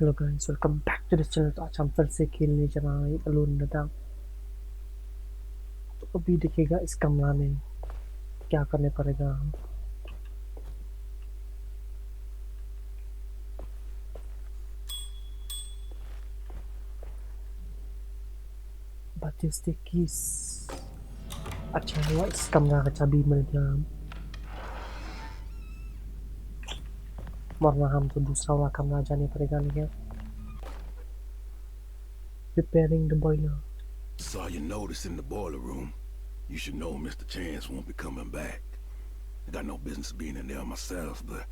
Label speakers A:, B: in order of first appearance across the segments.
A: Hello guys, welcome back to this channel. तो आज हम फिर से खेलने जा रहे हैं अलोन लद्दाख। तो अभी देखिएगा इस कमरा में क्या करने पड़ेगा हम। बत्तीस इक्कीस। अच्छा हुआ इस कमरा का चाबी मिल गया हम, वरना हम तो दूसरा वाला कमरा जाने पड़ेगा। लेकिन repairing the boiler.
B: Saw your notice in the boiler room. You should know Mr. Chance won't be coming back. I got no business being in there myself, but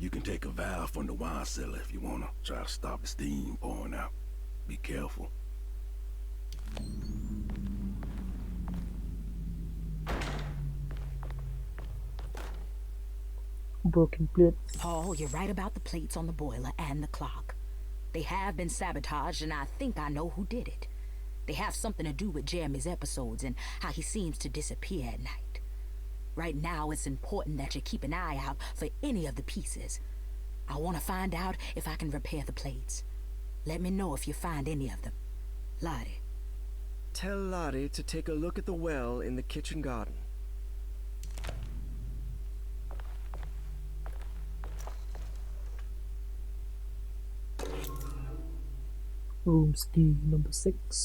B: you can take a valve from the wine cellar if you wanna try to stop the steam pouring out. Be careful.
A: Broken plates.
C: Paul, you're right about the plates on the boiler and the clock. They have been sabotaged, and I think I know who did it. They have something to do with Jeremy's episodes and how he seems to disappear at night. Right now, it's important that you keep an eye out for any of the pieces. I want to find out if I can repair the plates. Let me know if you find any of them. Lottie.
D: Tell Lottie to take a look at the well in the kitchen garden.
A: Rooms D number 6.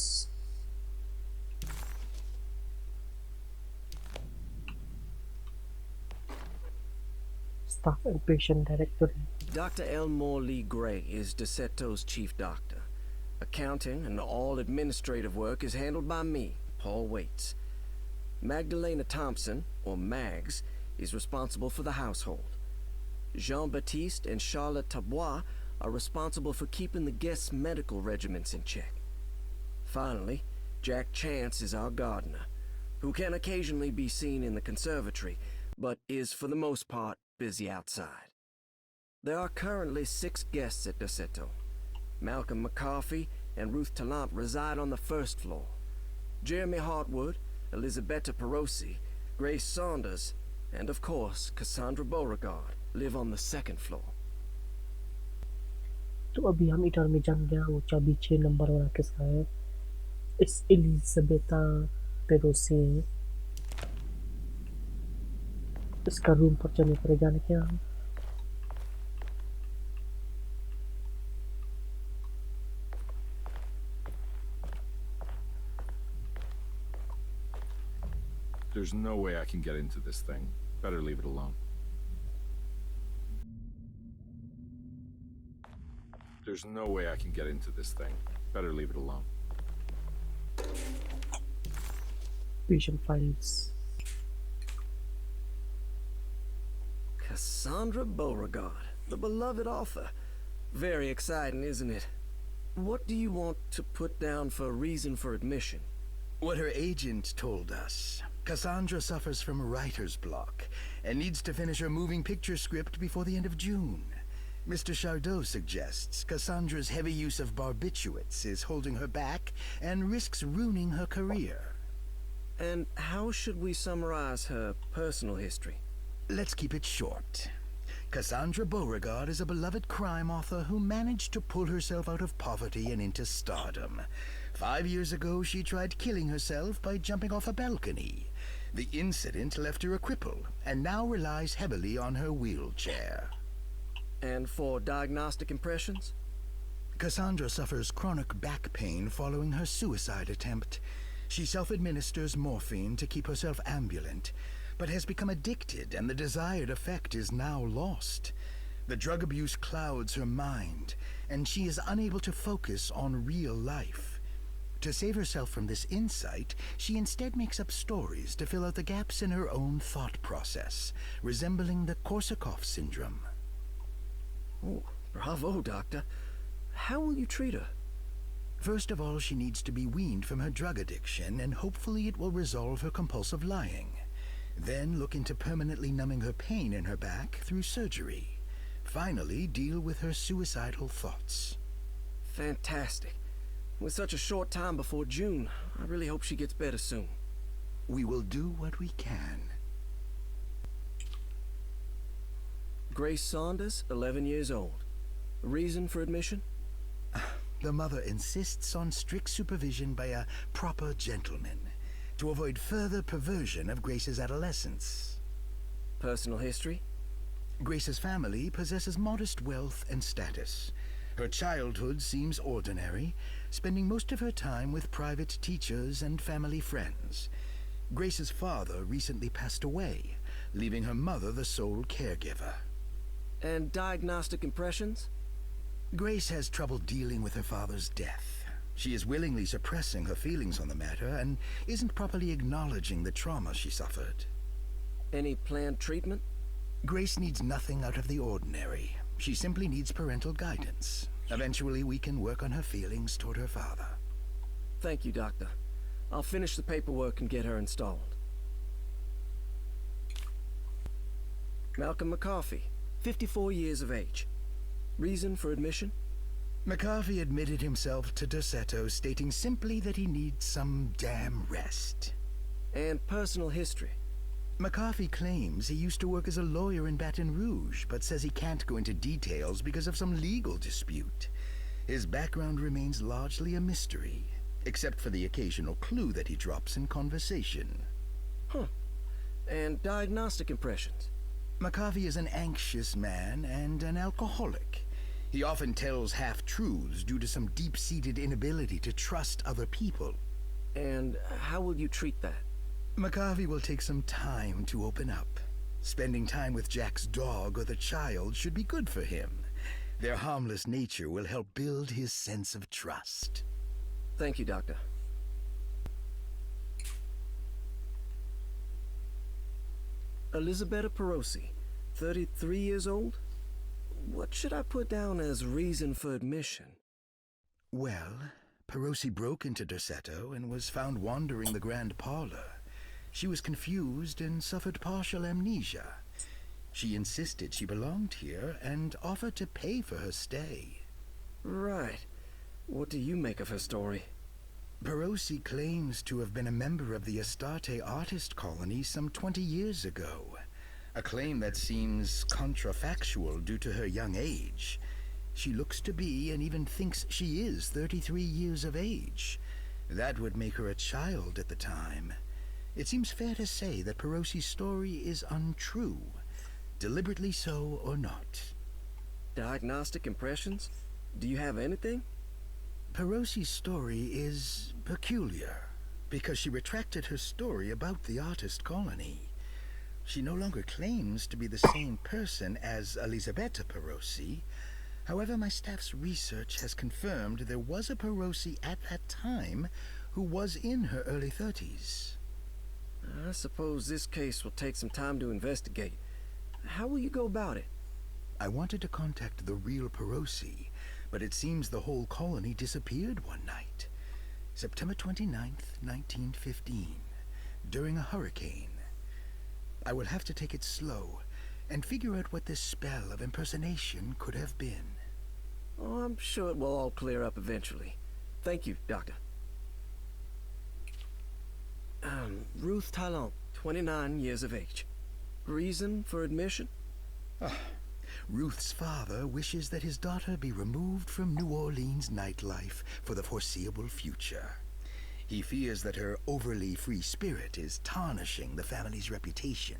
A: Staff and patient directory.
D: Dr. Elmore Lee Gray is DeSeto's chief doctor. Accounting and all administrative work is handled by me, Paul Waits. Magdalena Thompson, or Mags, is responsible for the household. Jean-Baptiste and Charlotte Tabois are responsible for keeping the guests' medical regimens in check. Finally, Jack Chance is our gardener, who can occasionally be seen in the conservatory, but is for the most part busy outside. There are currently 6 guests at DeSeto. Malcolm McCarthy and Ruth Tallant reside on the first floor. Jeremy Hartwood, Elisabetta Perosi, Grace Saunders, and of course Cassandra Beauregard live on the second floor.
A: तो अभी हम इधर में जान गया वो चाबी 6 number वाला किसका है। इस एलिजाबेथा पेरोसी है। इसका रूम पर चलने पड़ेगा क्या हम।
E: There's no way I can get into this thing. Better leave it alone. There's no way I can get into this thing. Better leave it alone.
A: Patient files.
D: Cassandra Beauregard, the beloved author. Very exciting, isn't it? What do you want to put down for reason for admission?
F: What her agent told us. Cassandra suffers from writer's block and needs to finish her moving picture script before the end of June. Mr. Chardot suggests Cassandra's heavy use of barbiturates is holding her back and risks ruining her career.
D: And how should we summarize her personal history?
F: Let's keep it short. Cassandra Beauregard is a beloved crime author who managed to pull herself out of poverty and into stardom. 5 years ago, she tried killing herself by jumping off a balcony. The incident left her a cripple and now relies heavily on her wheelchair.
D: And for diagnostic impressions?
F: Cassandra suffers chronic back pain following her suicide attempt. She self-administers morphine to keep herself ambulant, but has become addicted and the desired effect is now lost. The drug abuse clouds her mind, and she is unable to focus on real life. To save herself from this insight, she instead makes up stories to fill out the gaps in her own thought process, resembling the Korsakoff syndrome.
D: Oh, bravo, Doctor. How will you treat her?
F: First of all, she needs to be weaned from her drug addiction, and hopefully it will resolve her compulsive lying. Then look into permanently numbing her pain in her back through surgery. Finally, deal with her suicidal thoughts.
D: Fantastic. With such a short time before June, I really hope she gets better soon.
F: We will do what we can.
D: Grace Saunders, 11 years old. Reason for admission?
F: The mother insists on strict supervision by a proper gentleman to avoid further perversion of Grace's adolescence.
D: Personal history?
F: Grace's family possesses modest wealth and status. Her childhood seems ordinary, spending most of her time with private teachers and family friends. Grace's father recently passed away, leaving her mother the sole caregiver.
D: And diagnostic impressions?
F: Grace has trouble dealing with her father's death. She is willingly suppressing her feelings on the matter and isn't properly acknowledging the trauma she suffered.
D: Any planned treatment?
F: Grace needs nothing out of the ordinary. She simply needs parental guidance. Eventually, we can work on her feelings toward her father.
D: Thank you, Doctor. I'll finish the paperwork and get her installed. Malcolm McCarthy, 54 years of age. Reason for admission?
F: McCarthy admitted himself to Derceto, stating simply that he needs some damn rest.
D: And personal history?
F: McCarthy claims he used to work as a lawyer in Baton Rouge, but says he can't go into details because of some legal dispute. His background remains largely a mystery, except for the occasional clue that he drops in conversation.
D: Huh. And diagnostic impressions?
F: McCarthy is an anxious man and an alcoholic. He often tells half-truths due to some deep-seated inability to trust other people.
D: And how will you treat that?
F: McCarthy will take some time to open up. Spending time with Jack's dog or the child should be good for him. Their harmless nature will help build his sense of trust.
D: Thank you, Doctor. Elisabetta Perosi, 33 years old? What should I put down as reason for admission?
F: Well, Perosi broke into Derceto and was found wandering the grand parlor. She was confused and suffered partial amnesia. She insisted she belonged here and offered to pay for her stay.
D: Right. What do you make of her story?
F: Perosi claims to have been a member of the Astarte artist colony some 20 years ago. A claim that seems contrafactual due to her young age. She looks to be and even thinks she is 33 years of age. That would make her a child at the time. It seems fair to say that Perosi's story is untrue, deliberately so or not.
D: Diagnostic impressions? Do you have anything?
F: Perosi's story is peculiar, because she retracted her story about the artist colony. She no longer claims to be the same person as Elisabetta Perosi. However, my staff's research has confirmed there was a Perosi at that time who was in her early 30s.
D: I suppose this case will take some time to investigate. How will you go about it?
F: I wanted to contact the real Perosi, but it seems the whole colony disappeared one night. September 29th, 1915, during a hurricane. I will have to take it slow and figure out what this spell of impersonation could have been.
D: Oh, I'm sure it will all clear up eventually. Thank you, Doctor. Ruth Talon, 29 years of age. Reason for admission?
F: Ruth's father wishes that his daughter be removed from New Orleans nightlife for the foreseeable future. He fears that her overly free spirit is tarnishing the family's reputation.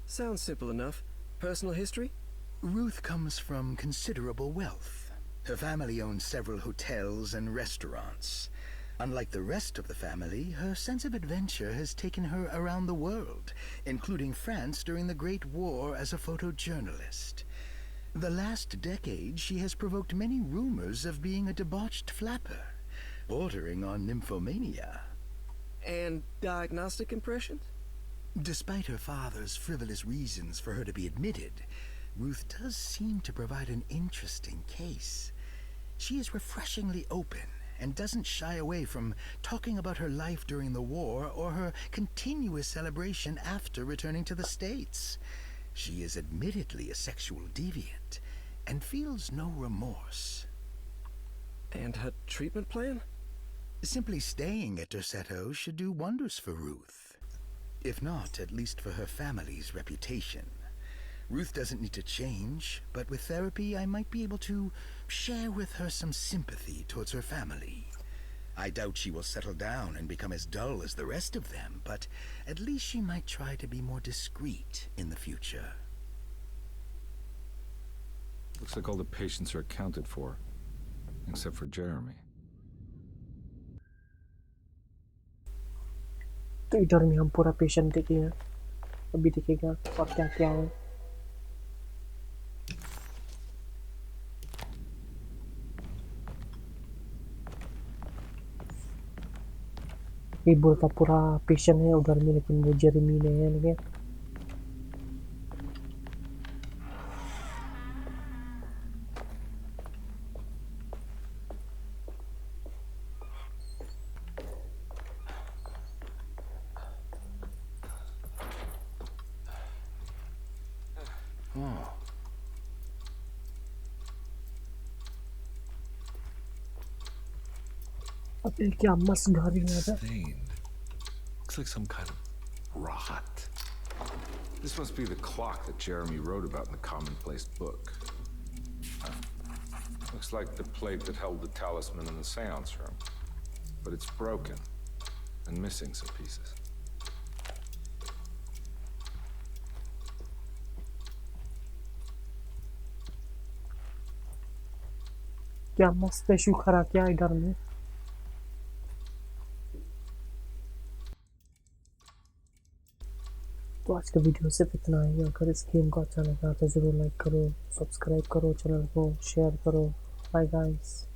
D: Sounds simple enough. Personal history?
F: Ruth comes from considerable wealth. Her family owns several hotels and restaurants. Unlike the rest of the family, her sense of adventure has taken her around the world, including France during the Great War as a photojournalist. The last decade, she has provoked many rumors of being a debauched flapper, bordering on nymphomania.
D: And diagnostic impressions?
F: Despite her father's frivolous reasons for her to be admitted, Ruth does seem to provide an interesting case. She is refreshingly open and doesn't shy away from talking about her life during the war or her continuous celebration after returning to the States. She is admittedly a sexual deviant and feels no remorse.
D: And her treatment plan?
F: Simply staying at Derceto should do wonders for Ruth. If not, at least for her family's reputation. Ruth doesn't need to change, but with therapy, I might be able to share with her some sympathy towards her family. I doubt she will settle down and become as dull as the rest of them, but at least she might try to be more discreet in the future.
E: Looks like all the patients are accounted for, except for Jeremy.
A: तो इधर में हम पूरा patient देखेंगे, अभी देखेगा और क्या क्या है। ये बोलता पूरा पेशेंट है उधर में, लेकिन वो जेरेमी नहीं है लगे। अबे क्या मस्त घर है यार।
E: Stained. Looks like some kind of rot. This must be the clock that Jeremy wrote about in the Commonplace book. Looks like the plate that held the talisman in the seance room. But it's broken and missing some pieces.
A: क्या मस्त issue खरा क्या इधर में। तो आज का video सिर्फ इतना ही। अगर इस गेम को अच्छा लगा तो ज़रूर लाइक करो, सब्सक्राइब करो, चैनल को शेयर करो। Bye guys.